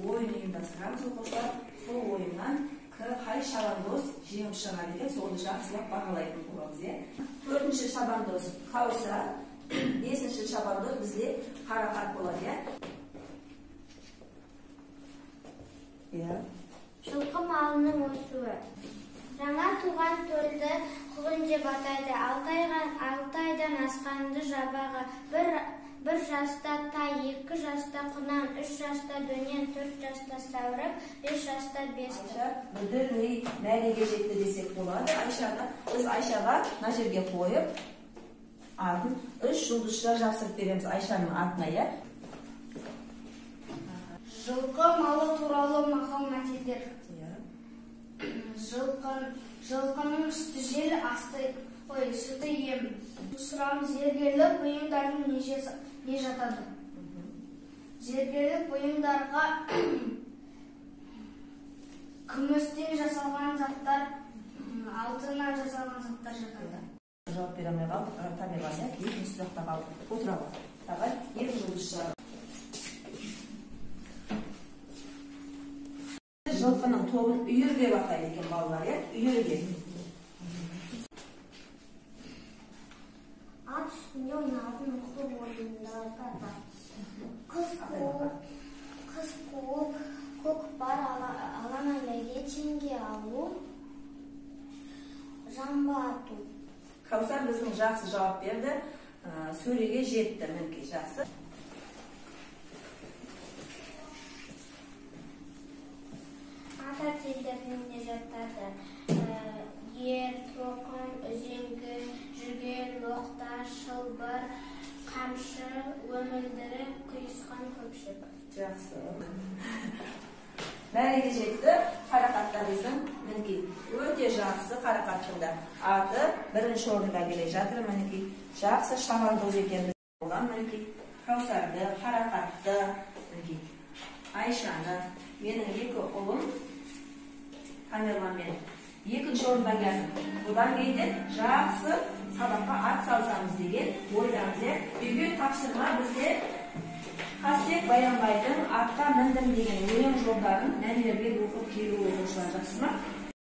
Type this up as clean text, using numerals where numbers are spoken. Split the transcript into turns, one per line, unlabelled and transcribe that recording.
ойын ұйымдастырамыз оқушылар. Сол ойыннан қай шабандоз жеңіп шығады екен, соны жақсылап бағалайтын боламыз. 4-ші шабандоз Қауса, 5-ші шабандоз бізде Қарақат болады.
Жылқы малының өсуі. Жаңа туған төлді құлын деп атайды. 6 айдан асқанды жабағы. 1 жаста тай, 2 жаста құнан, 3 жаста дөнен, 4 жаста саурық, 5 жаста бесті.
Айша бүдірмей мәреге жетті десек болады. Біз Айшаға мына жерге қойып, атын 3 жұлдызша жабыстырып береміз Айшаның атына.
Жылқы малы туралы мақал-мәтелдер. Жылқының үсті жел, сүті ем. Сұрағым, зергерлік бұйымдардың не жатады? Зергерлік бұйымдарға күмістен жасалған заттар, алтыннан жасалған заттар жатады.
Жауап беремей қалдық, Тамерлан, кейін сұрақта қалдық. Отыра ғой. Тағай, 2 жұлдызша. Жылқының тобын үйір деп атайды екен балалар, үйірге.
Ат үстінде ойнайтын ұлы ойындар бар. Қыз қуып, көкпар, алаң айлайге теңге алу, жамба ату.
Қаусар біздің жақсы жауап берді, сөреге жетті, мінекей жақсы.
Ата-телдеріне жатады. Ер, тоқым, үзеңгі, жүгер, ноқта, шылбыр, қамшы, өмілдірі, құйысқан көпшік.
Жақсы. Мәреге жетті. Қарақатта біздің мінекей өте жақсы Қарақаттың аты 1-ші орынға келе жатыр. Мінекей жақсы шабандоз екен болған. Мінекей Қаусарды, Қарақатты, мінекей Айшаны, менің 2 ұлым Тамерланмен 2-ші орынға келдім. Бұдан кейде жақсы сабаққа ат салсамыз деген ойдамыз. Үйге тапсырма бізде Қастек Баянбайдың «Атқа міндім» деген өлең жолдарын нәмерге оқып келу оқушылар, жақсы ма?